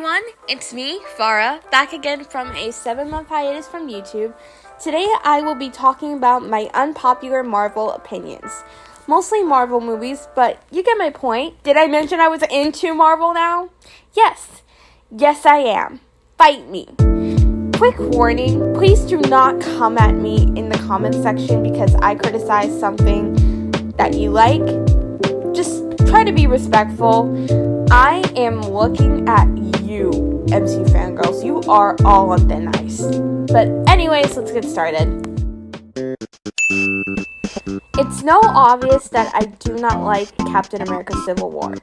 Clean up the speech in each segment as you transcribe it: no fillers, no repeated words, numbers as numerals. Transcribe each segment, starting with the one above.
everyone, it's me, Farah, back again from a 7-month hiatus from YouTube. Today I will be talking about my unpopular Marvel opinions. Mostly Marvel movies, but you get my point. Did I mention I was into Marvel now? Yes. Yes, I am. Fight me. Quick warning, please do not come at me in the comment section because I criticize something that you like. Just try to be respectful. I am looking at you, MCU fangirls. You are all on thin ice. But anyways, let's get started. It's no obvious that I do not like Captain America Civil War.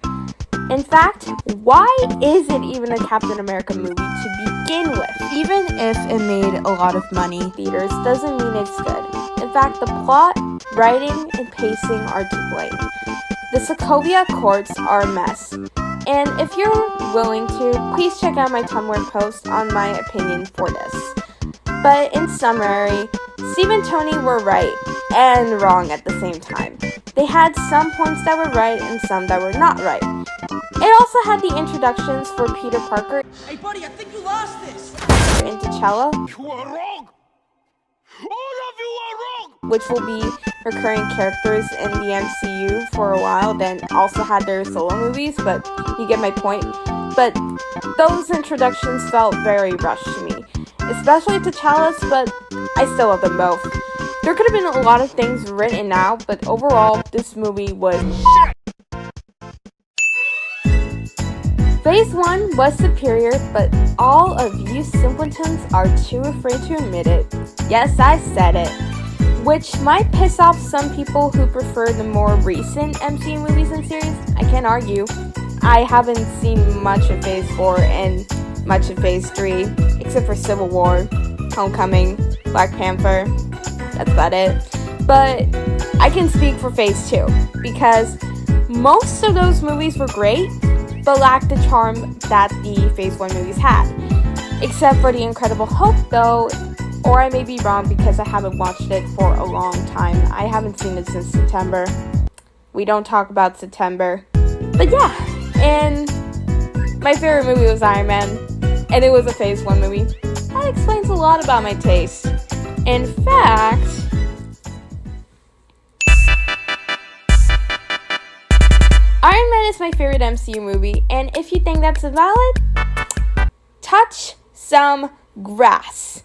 In fact, why is it even a Captain America movie to begin with? Even if it made a lot of money in theaters doesn't mean it's good. In fact, the plot, writing, and pacing are to blame. The Sokovia Accords are a mess. And if you're willing to, please check out my Tumblr post on my opinion for this. But in summary, Steve and Tony were right and wrong at the same time. They had some points that were right and some that were not right. It also had the introductions for Peter Parker. Hey buddy, I think you lost this! And T'Challa. You are wrong! All of you are wrong! Which will be recurring characters in the MCU for a while, then also had their solo movies, but you get my point. But those introductions felt very rushed to me, especially T'Challa's, but I still love them both. There could have been a lot of things written out, but overall, this movie was shit. Phase 1 was superior, but all of you simpletons are too afraid to admit it. Yes, I said it. Which might piss off some people who prefer the more recent MCU movies and series. I can't argue. I haven't seen much of Phase 4 and much of Phase 3, except for Civil War, Homecoming, Black Panther. That's about it. But I can speak for Phase 2, because most of those movies were great, but lacked the charm that the Phase 1 movies had. Except for The Incredible Hulk, though, or I may be wrong because I haven't watched it for a long time. I haven't seen it since September. We don't talk about September. But yeah, and my favorite movie was Iron Man, and it was a Phase 1 movie. That explains a lot about my taste. In fact, Iron Man is my favorite MCU movie, and if you think that's invalid, touch some grass.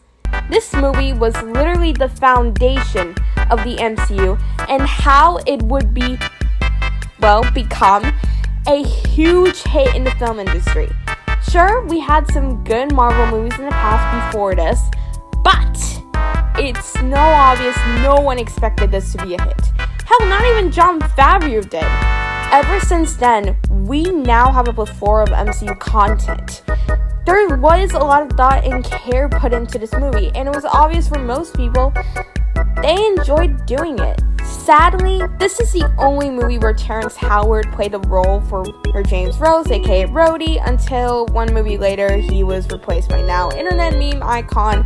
This movie was literally the foundation of the MCU and how it would become a huge hit in the film industry. Sure, we had some good Marvel movies in the past before this, but it's obvious no one expected this to be a hit. Hell, not even Jon Favreau did. Ever since then, we now have a plethora of MCU content. There was a lot of thought and care put into this movie, and it was obvious for most people they enjoyed doing it. Sadly, this is the only movie where Terrence Howard played the role for James Rose, aka Rhodey, until one movie later he was replaced by now internet meme icon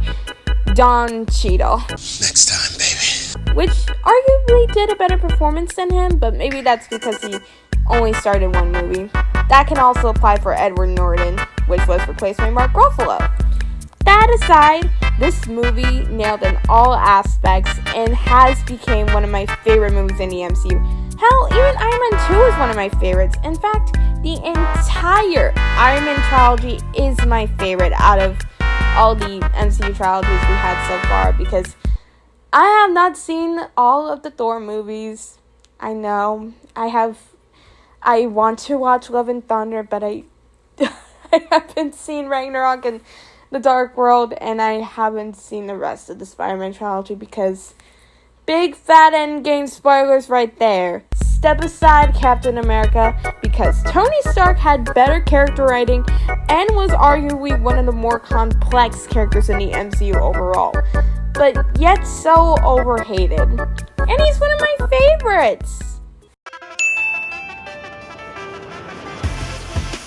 Don Cheadle. Next time, baby. Which arguably did a better performance than him, but maybe that's because he only starred in one movie. That can also apply for Edward Norton, which was replaced by Mark Ruffalo. That aside, this movie nailed in all aspects and has become one of my favorite movies in the MCU. Hell, even Iron Man 2 is one of my favorites. In fact, the entire Iron Man trilogy is my favorite out of all the MCU trilogies we had so far, because I have not seen all of the Thor movies. I know. I want to watch Love and Thunder, but I haven't seen Ragnarok and The Dark World, and I haven't seen the rest of the Spider-Man trilogy because big fat Endgame spoilers right there. Step aside Captain America, because Tony Stark had better character writing and was arguably one of the more complex characters in the MCU overall, but yet so overhated. And he's one of my favorites!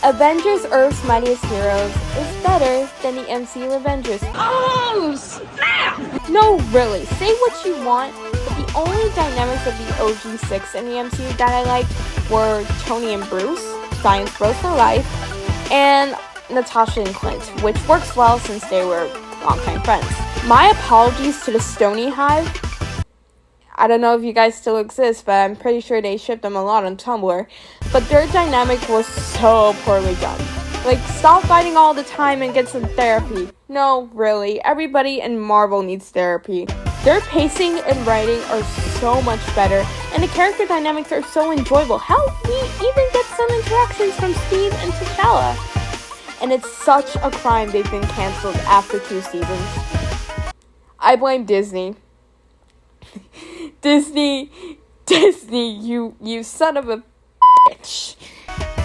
Avengers Earth's Mightiest Heroes is better than the MCU Avengers. Oh, snap! No, really, say what you want, but the only dynamics of the OG6 in the MCU that I liked were Tony and Bruce, Science Bros for Life, and Natasha and Clint, which works well since they were longtime friends. My apologies to the Stony Hive. I don't know if you guys still exist, but I'm pretty sure they shipped them a lot on Tumblr. But their dynamic was so poorly done. Like, stop fighting all the time and get some therapy. No, really, everybody in Marvel needs therapy. Their pacing and writing are so much better, and the character dynamics are so enjoyable. Hell, we even get some interactions from Steve and T'Challa. And it's such a crime they've been cancelled after 2 seasons. I blame Disney. Disney, you son of a bitch.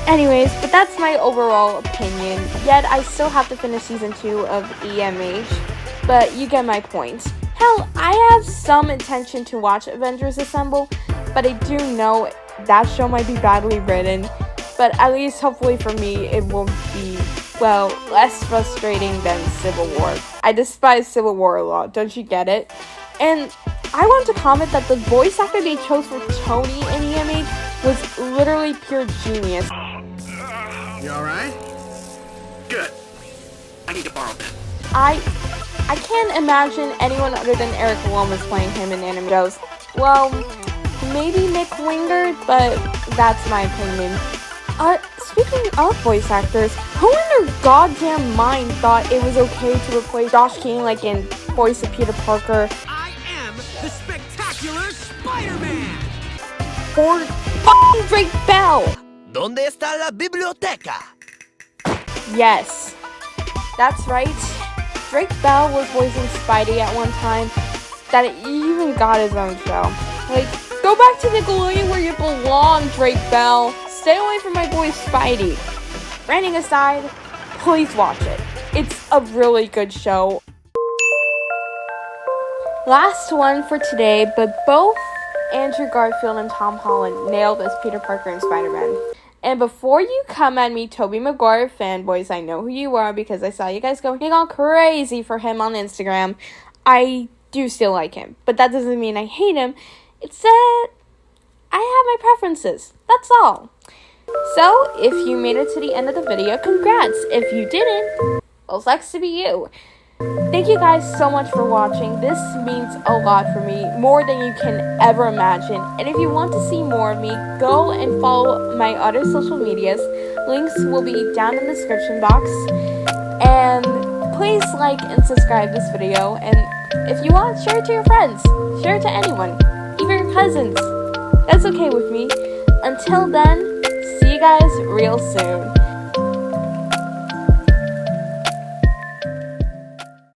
Anyways, but that's my overall opinion. Yet, I still have to finish season 2 of EMH, but you get my point. Hell, I have some intention to watch Avengers Assemble, but I do know that show might be badly written, but at least hopefully for me, it will be, well, less frustrating than Civil War. I despise Civil War a lot, don't you get it? And I want to comment that the voice actor they chose for Tony in EMH was literally pure genius. You alright? Good. I need to borrow that. I can't imagine anyone other than Eric Lomas playing him in anime shows. Well, maybe Nick Wingard, but that's my opinion. Speaking of voice actors, who in their goddamn mind thought it was okay to replace Josh King like in voice of Peter Parker? I am the spectacular Spider-Man! For f***ing Drake Bell! ¿Dónde está la biblioteca? Yes, that's right. Drake Bell was voicing Spidey at one time, that he even got his own show. Like, go back to Nickelodeon where you belong, Drake Bell. Stay away from my boy Spidey. Ranting aside, please watch it. It's a really good show. Last one for today, but both Andrew Garfield and Tom Holland nailed as Peter Parker and Spider-Man. And before you come at me, Tobey Maguire fanboys, I know who you are because I saw you guys going all crazy for him on Instagram. I do still like him, but that doesn't mean I hate him. It's that I have my preferences. That's all. So, if you made it to the end of the video, congrats. If you didn't, well, sucks to be you. Thank you guys so much for watching. This means a lot for me, more than you can ever imagine. And if you want to see more of me, go and follow my other social medias. Links will be down in the description box. And please like and subscribe this video. And if you want, share it to your friends. Share it to anyone, even your cousins. That's okay with me. Until then, see you guys real soon.